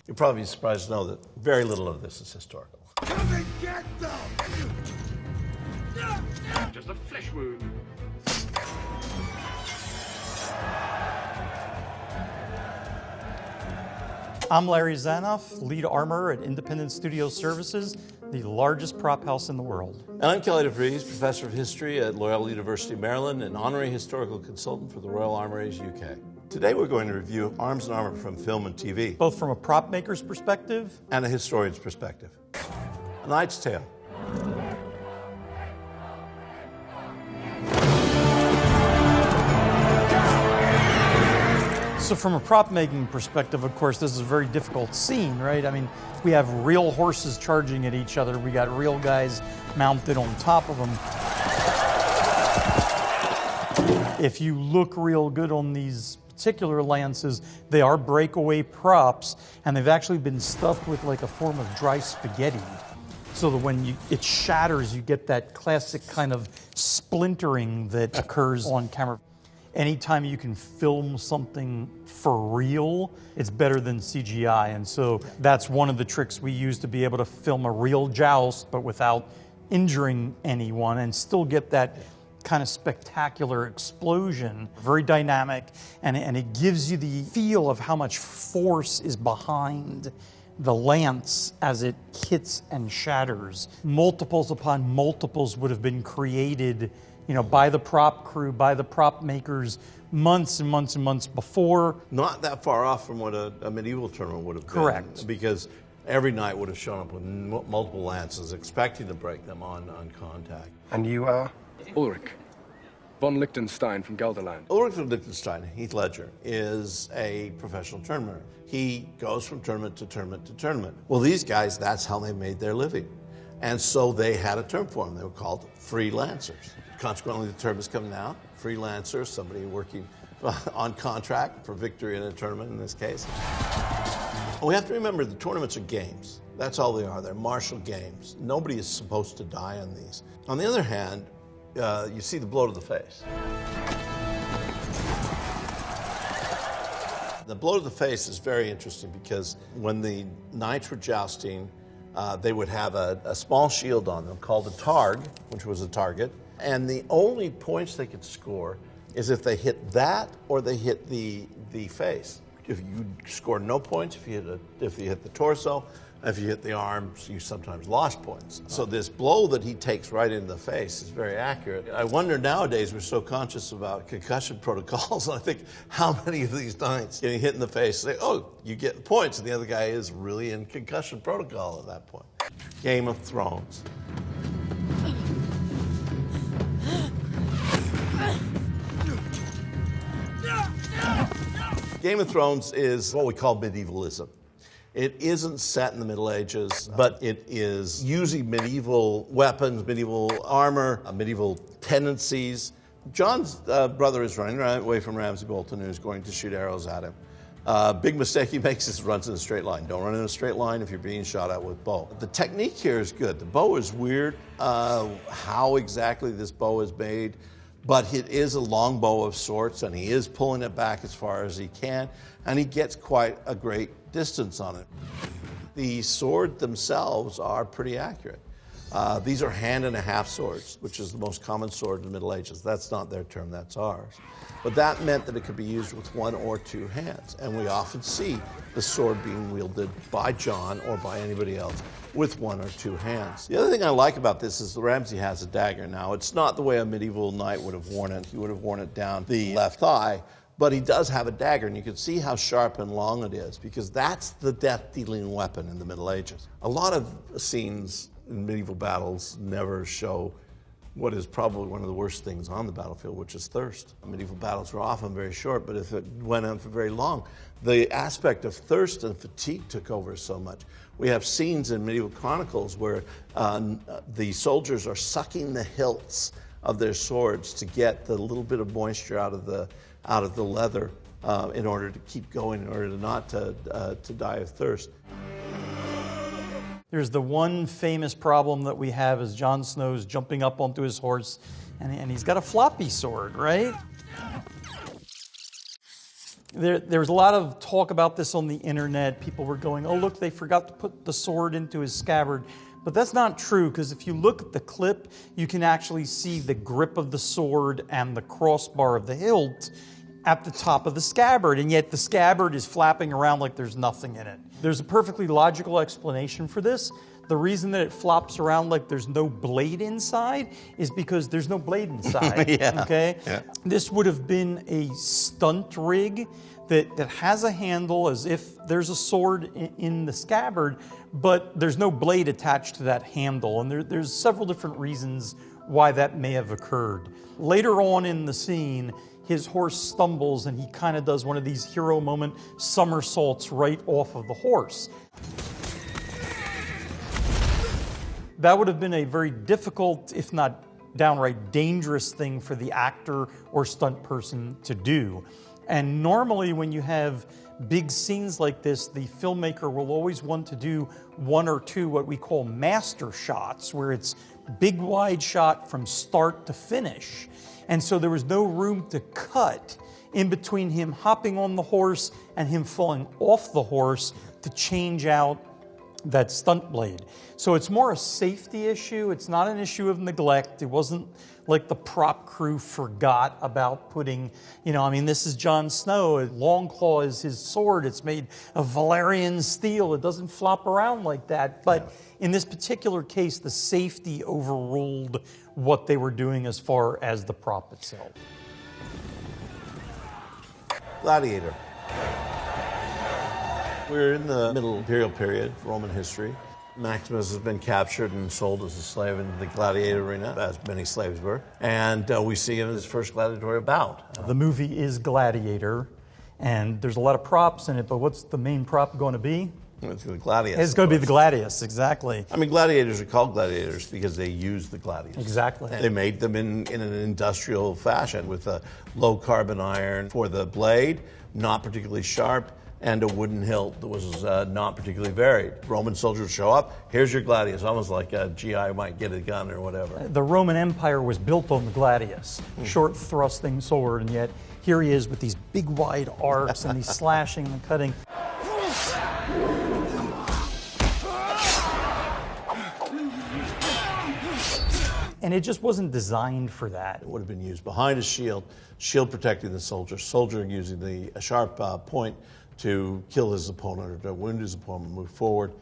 You'll probably be surprised to know that very little of this is historical. Come and get them! Just a flesh wound. I'm Larry Zanoff, lead armorer at Independent Studio Services, the largest prop house in the world. And I'm Kelly DeVries, professor of history at Loyola University, Maryland, and honorary historical consultant for the Royal Armouries UK. Today we're going to review arms and armor from film and TV. Both from a prop maker's perspective and a historian's perspective. A Knight's Tale. So from a prop making perspective, of course, this is a very difficult scene, right? I mean, we have real horses charging at each other. We got real guys mounted on top of them. If you look real good on these particular lances, they are breakaway props, and they've actually been stuffed with like a form of dry spaghetti. So that when it shatters, you get that classic kind of splintering that occurs on camera. Anytime you can film something for real, it's better than CGI. And so that's one of the tricks we use to be able to film a real joust, but without injuring anyone and still get that kind of spectacular explosion. Very dynamic, and it gives you the feel of how much force is behind the lance as it hits and shatters. Multiples upon multiples would have been created, you know, by the prop crew, by the prop makers, months and months and months before. Not that far off from what a medieval tournament would have been. Correct. Because every knight would have shown up with multiple lances, expecting to break them on contact. And you are? Ulrich von Liechtenstein from Gelderland. Ulrich von Liechtenstein, Heath Ledger, is a professional tournamenter. He goes from tournament to tournament to tournament. Well, these guys, that's how they made their living. And so they had a term for them. They were called freelancers. Consequently, the term is coming out. Freelancer, somebody working on contract for victory in a tournament in this case. We have to remember the tournaments are games. That's all they are. They're martial games. Nobody is supposed to die on these. On the other hand, you see the blow to the face. The blow to the face is very interesting because when the knights were jousting, they would have a small shield on them called a targ, which was a target, and the only points they could score is if they hit that or they hit the face. If you scored no points, if you hit the torso, if you hit the arms, you sometimes lost points. So this blow that he takes right into the face is very accurate. I wonder nowadays we're so conscious about concussion protocols, and I think how many of these knights getting hit in the face say, oh, you get points, and the other guy is really in concussion protocol at that point. Game of Thrones. Game of Thrones is what we call medievalism. It isn't set in the Middle Ages, but it is using medieval weapons, medieval armor, medieval tendencies. Jon's brother is running away from Ramsay Bolton, who's going to shoot arrows at him. Big mistake he makes is runs in a straight line. Don't run in a straight line if you're being shot at with bow. The technique here is good. The bow is weird, how exactly this bow is made, but it is a long bow of sorts, and he is pulling it back as far as he can, and he gets quite a great distance on it. The swords themselves are pretty accurate. These are hand and a half swords, which is the most common sword in the Middle Ages. That's not their term, that's ours. But that meant that it could be used with one or two hands. And we often see the sword being wielded by Jon or by anybody else with one or two hands. The other thing I like about this is Ramsay has a dagger now. It's not the way a medieval knight would have worn it. He would have worn it down the left thigh. But he does have a dagger, and you can see how sharp and long it is, because that's the death-dealing weapon in the Middle Ages. A lot of scenes in medieval battles never show what is probably one of the worst things on the battlefield, which is thirst. Medieval battles were often very short, but if it went on for very long, the aspect of thirst and fatigue took over so much. We have scenes in medieval chronicles where the soldiers are sucking the hilts of their swords to get the little bit of moisture out of the leather in order to keep going, in order to not to die of thirst. There's the one famous problem that we have is Jon Snow's jumping up onto his horse, and he's got a floppy sword, right? There's a lot of talk about this on the internet. People were going, oh, look, they forgot to put the sword into his scabbard. But that's not true, because if you look at the clip, you can actually see the grip of the sword and the crossbar of the hilt at the top of the scabbard, and yet the scabbard is flapping around like there's nothing in it. There's a perfectly logical explanation for this. The reason that it flops around like there's no blade inside is because there's no blade inside, okay? Yeah. This would have been a stunt rig that has a handle as if there's a sword in the scabbard, but there's no blade attached to that handle, and there's several different reasons why that may have occurred. Later on in the scene, his horse stumbles and he kind of does one of these hero moment somersaults right off of the horse. That would have been a very difficult, if not downright dangerous thing for the actor or stunt person to do. And normally when you have big scenes like this, the filmmaker will always want to do one or two what we call master shots, where it's big wide shot from start to finish. And so there was no room to cut in between him hopping on the horse and him falling off the horse to change out that stunt blade. So it's more a safety issue. It's not an issue of neglect. It wasn't like the prop crew forgot about putting, this is Jon Snow. Longclaw is his sword. It's made of Valyrian steel. It doesn't flop around like that. But in this particular case, the safety overruled what they were doing as far as the prop itself. Gladiator. We're in the Middle Imperial period, Roman history. Maximus has been captured and sold as a slave into the gladiator arena, as many slaves were. And we see him in his first gladiatorial bout. The movie is Gladiator, and there's a lot of props in it, but what's the main prop going to be? It's the gladius. It's going to be the gladius, exactly. Gladiators are called gladiators because they use the gladius. Exactly. They made them in an industrial fashion with a low carbon iron for the blade, not particularly sharp, and a wooden hilt that was not particularly varied. Roman soldiers would show up, here's your gladius, almost like a GI might get a gun or whatever. The Roman Empire was built on the gladius, short thrusting sword, and yet here he is with these big wide arcs and he's slashing and cutting. And it just wasn't designed for that. It would have been used behind a shield protecting the soldier using the sharp point to kill his opponent or to wound his opponent, move forward.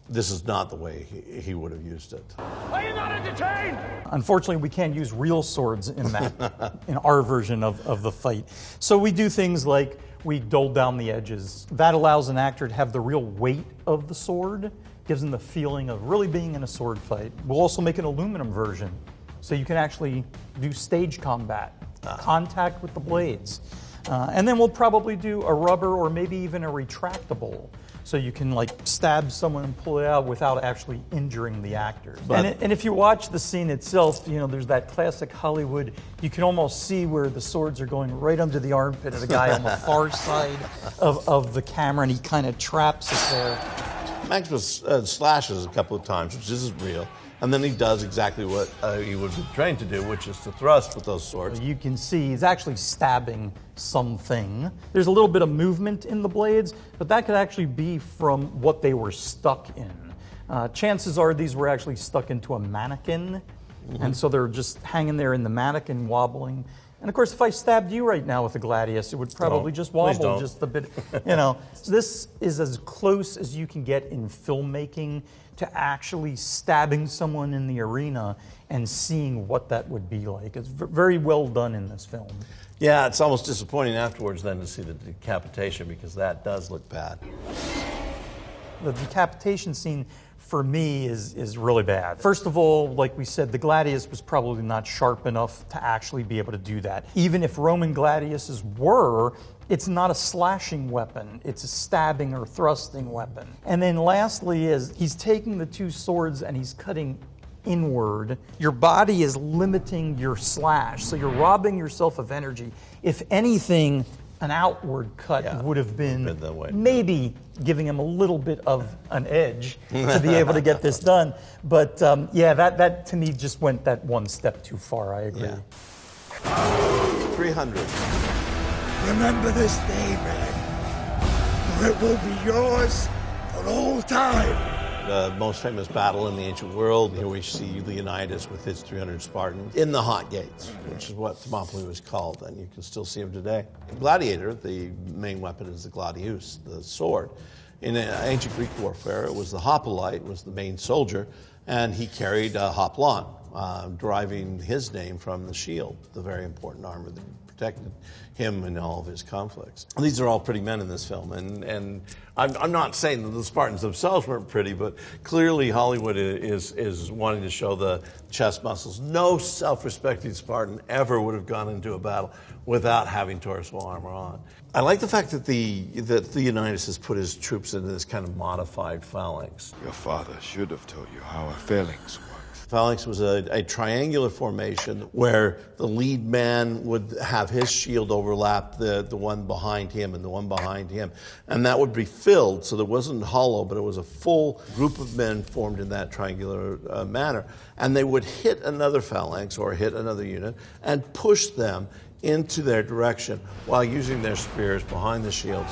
This is not the way he would have used it. Are you not entertained? Unfortunately, we can't use real swords in that, in our version of the fight. So we do things like we dull down the edges. That allows an actor to have the real weight of the sword, gives them the feeling of really being in a sword fight. We'll also make an aluminum version, so you can actually do stage combat, contact with the blades. And then we'll probably do a rubber or maybe even a retractable, so you can stab someone and pull it out without actually injuring the actor. And if you watch the scene itself, there's that classic Hollywood, you can almost see where the swords are going right under the armpit of the guy on the far side of the camera, and he kind of traps it there. Maximus slashes a couple of times, which isn't real. And then he does exactly what he would be trained to do, which is to thrust with those swords. You can see he's actually stabbing something. There's a little bit of movement in the blades, but that could actually be from what they were stuck in. Chances are these were actually stuck into a mannequin, and so they're just hanging there in the mannequin wobbling. And of course, if I stabbed you right now with a gladius, it would probably just wobble just a bit, This is as close as you can get in filmmaking to actually stabbing someone in the arena and seeing what that would be like. It's very well done in this film. Yeah, it's almost disappointing afterwards then to see the decapitation, because that does look bad. The decapitation scene for me is really bad. First of all, like we said, the gladius was probably not sharp enough to actually be able to do that. Even if Roman gladiuses were, it's not a slashing weapon, it's a stabbing or thrusting weapon. And then lastly is he's taking the two swords and he's cutting inward. Your body is limiting your slash, so you're robbing yourself of energy. If anything, an outward cut would have been maybe giving him a little bit of an edge to be able to get this done. But that to me just went that one step too far, I agree. Yeah. 300. Remember this day, man, or it will be yours for all time. The most famous battle in the ancient world, here we see Leonidas with his 300 Spartans in the Hot Gates, which is what Thermopylae was called, and you can still see them today. In Gladiator, the main weapon is the gladius, the sword. In ancient Greek warfare, it was the hoplite, was the main soldier, and he carried a hoplon, deriving his name from the shield, the very important armor that protected him in all of his conflicts. These are all pretty men in this film, and I'm not saying that the Spartans themselves weren't pretty, but clearly Hollywood is wanting to show the chest muscles. No self-respecting Spartan ever would have gone into a battle without having torso armor on. I like the fact that Leonidas has put his troops into this kind of modified phalanx. Your father should have told you how a phalanx works. Phalanx was a triangular formation where the lead man would have his shield overlap the one behind him and the one behind him. And that would be filled, so it wasn't hollow, but it was a full group of men formed in that triangular manner. And they would hit another phalanx or hit another unit and push them into their direction while using their spears behind the shields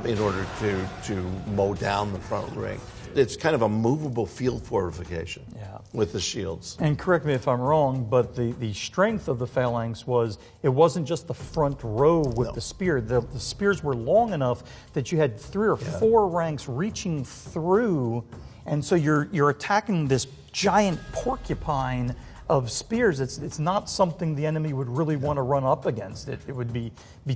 in order to mow down the front ring. It's kind of a movable field fortification with the shields. And correct me if I'm wrong, but the strength of the phalanx was, it wasn't just the front row with the spear. The spears were long enough that you had 3 or 4 ranks reaching through, and so you're attacking this giant porcupine of spears. It's not something the enemy would really want to run up against. It would be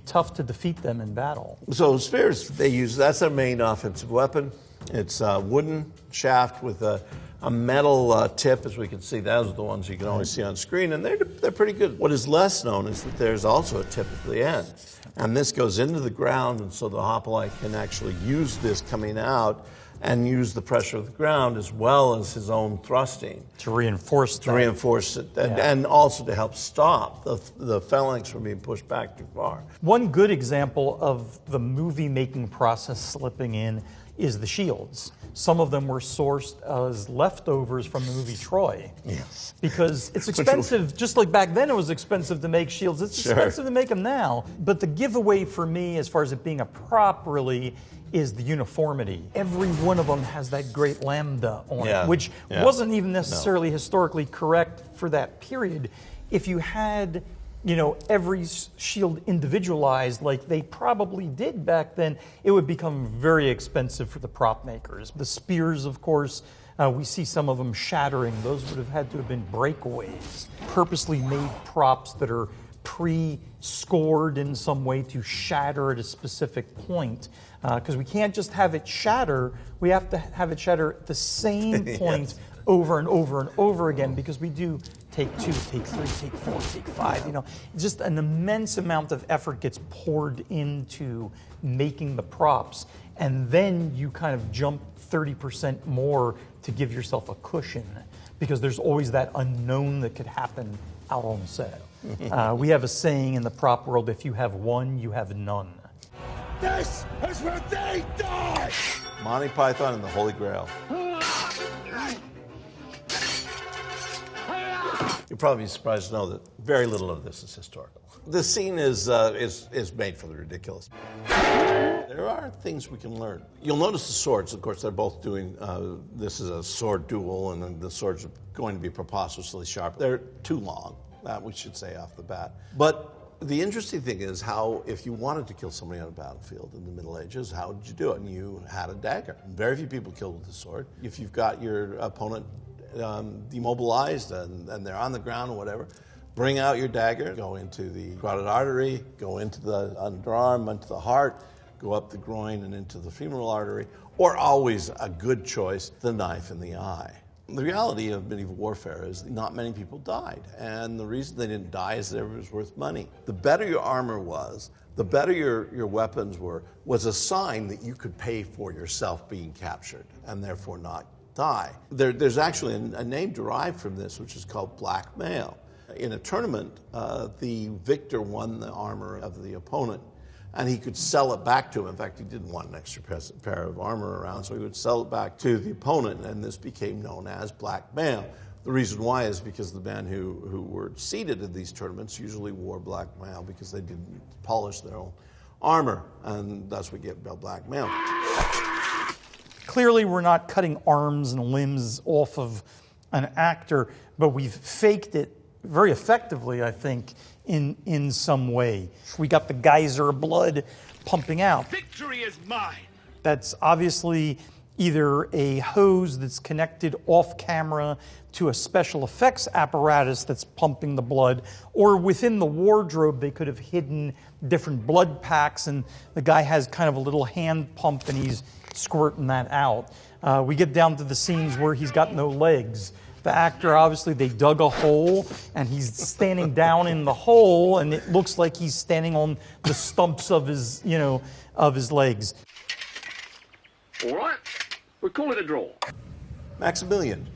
tough to defeat them in battle. So spears, that's their main offensive weapon. It's a wooden shaft with a metal tip, as we can see. Those are the ones you can always see on screen, and they're pretty good. What is less known is that there's also a tip at the end, and this goes into the ground, and so the hoplite can actually use this coming out and use the pressure of the ground as well as his own thrusting. To reinforce that. Reinforce it, and also to help stop the phalanx from being pushed back too far. One good example of the movie-making process slipping in is the shields. Some of them were sourced as leftovers from the movie Troy. Yes. Because it's expensive, just like back then it was expensive to make shields, it's expensive to make them now. But the giveaway for me, as far as it being a prop really, is the uniformity. Every one of them has that great lambda on it, which wasn't even necessarily historically correct for that period. If you had, every shield individualized like they probably did back then, it would become very expensive for the prop makers. The spears, of course, we see some of them shattering. Those would have had to have been breakaways. Purposely made props that are pre-scored in some way to shatter at a specific point. Because we can't just have it shatter, we have to have it shatter at the same point over and over and over again, because we do take 2, take 3, take 4, take 5, just an immense amount of effort gets poured into making the props, and then you kind of jump 30% more to give yourself a cushion, because there's always that unknown that could happen out on set. We have a saying in the prop world, if you have one, you have none. This is where they die! Monty Python and the Holy Grail. You'll probably be surprised to know that very little of this is historical. The scene is made for the ridiculous. There are things we can learn. You'll notice the swords. Of course, they're both doing, this is a sword duel, and then the swords are going to be preposterously sharp. They're too long, that we should say off the bat. But the interesting thing is how, if you wanted to kill somebody on a battlefield in the Middle Ages, how did you do it? And you had a dagger. Very few people killed with a sword. If you've got your opponent demobilized and they're on the ground or whatever, bring out your dagger, go into the carotid artery, go into the underarm, into the heart, go up the groin and into the femoral artery, or always a good choice, the knife in the eye. The reality of medieval warfare is not many people died, and the reason they didn't die is that it was worth money. The better your armor was, the better your weapons were, was a sign that you could pay for yourself being captured and therefore not die. There's actually a name derived from this, which is called blackmail. In a tournament, the victor won the armor of the opponent, and he could sell it back to him. In fact, he didn't want an extra pair of armor around, so he would sell it back to the opponent, and this became known as blackmail. The The reason why is because the men who were seated in these tournaments usually wore black mail because they didn't polish their own armor, and thus we get black mail. Clearly, we're not cutting arms and limbs off of an actor, but we've faked it very effectively, I think, in some way. We got the geyser of blood pumping out. Victory is mine! That's obviously either a hose that's connected off camera to a special effects apparatus that's pumping the blood, or within the wardrobe they could have hidden different blood packs and the guy has kind of a little hand pump and he's squirting that out. We get down to the scenes where he's got no legs. The actor, obviously, they dug a hole and he's standing down in the hole and it looks like he's standing on the stumps of his, of his legs. All right, we'll call it a draw. Maximilian.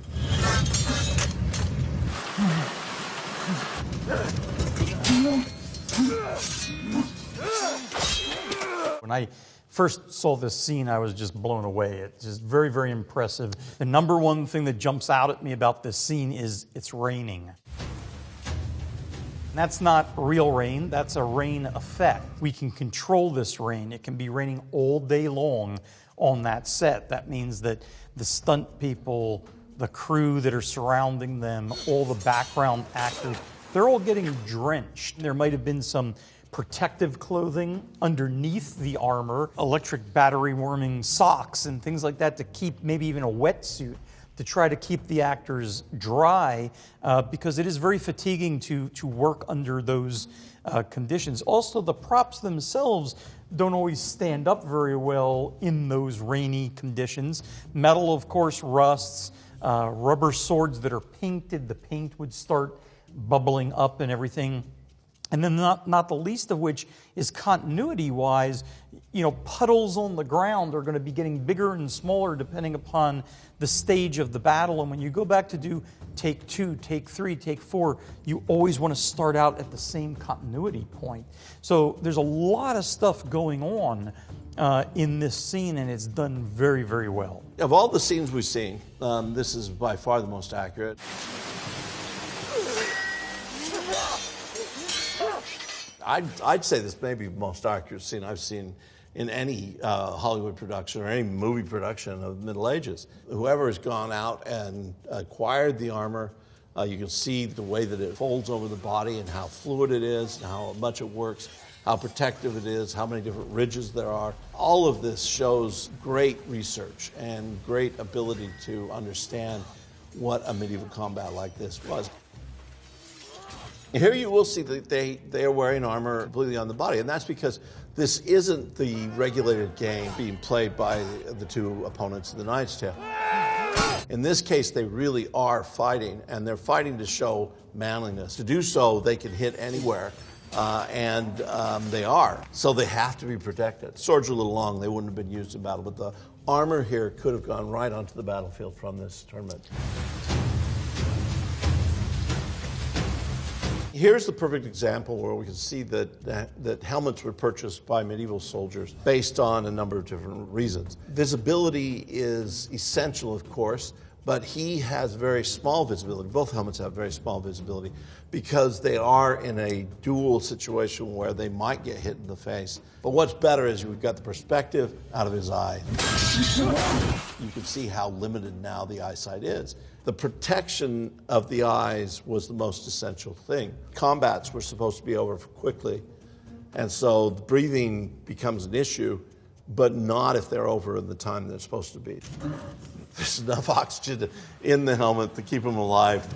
When I first saw this scene, I was just blown away. It's just very, very impressive. The number one thing that jumps out at me about this scene is it's raining. And that's not real rain, that's a rain effect. We can control this rain. It can be raining all day long on that set. That means that the stunt people, the crew that are surrounding them, all the background actors, they're all getting drenched. There might have been some protective clothing underneath the armor, electric battery warming socks and things like that to keep, maybe even a wetsuit to try to keep the actors dry because it is very fatiguing to work under those conditions. Also, the props themselves don't always stand up very well in those rainy conditions. Metal, of course, rusts. Rubber swords that are painted, the paint would start bubbling up and everything. And then not the least of which is continuity-wise, puddles on the ground are going to be getting bigger and smaller depending upon the stage of the battle. And when you go back to do take 2, take 3, take 4, you always want to start out at the same continuity point. So there's a lot of stuff going on in this scene, and it's done very, very well. Of all the scenes we've seen, this is by far the most accurate. I'd say this may be the most accurate scene I've seen in any Hollywood production or any movie production of the Middle Ages. Whoever has gone out and acquired the armor, you can see the way that it folds over the body and how fluid it is, and how much it works, how protective it is, how many different ridges there are. All of this shows great research and great ability to understand what a medieval combat like this was. Here you will see that they are wearing armor completely on the body, and that's because this isn't the regulated game being played by the two opponents in the Knight's Tale. In this case, they really are fighting, and they're fighting to show manliness. To do so, they can hit anywhere, and they are. So they have to be protected. Swords are a little long, they wouldn't have been used in battle, but the armor here could have gone right onto the battlefield from this tournament. Here's the perfect example where we can see that helmets were purchased by medieval soldiers based on a number of different reasons. Visibility is essential, of course, but he has very small visibility. Both helmets have very small visibility because they are in a dual situation where they might get hit in the face. But what's better is we've got the perspective out of his eye. You can see how limited now the eyesight is. The protection of the eyes was the most essential thing. Combats were supposed to be over quickly, and so the breathing becomes an issue, but not if they're over in the time they're supposed to be. There's enough oxygen in the helmet to keep them alive.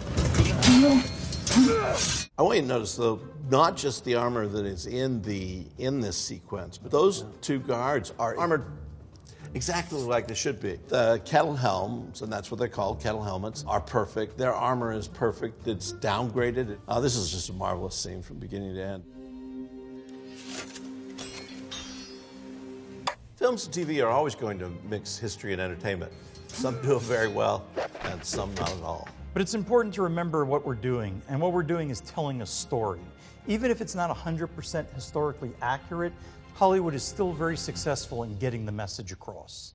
I want you to notice, though, not just the armor that is in this sequence, but those two guards are armored exactly like they should be. The kettle helms, and that's what they're called, kettle helmets, are perfect. Their armor is perfect. It's downgraded. This is just a marvelous scene from beginning to end. Films and TV are always going to mix history and entertainment. Some do it very well, and some not at all. But it's important to remember what we're doing, and what we're doing is telling a story. Even if it's not 100% historically accurate, Hollywood is still very successful in getting the message across.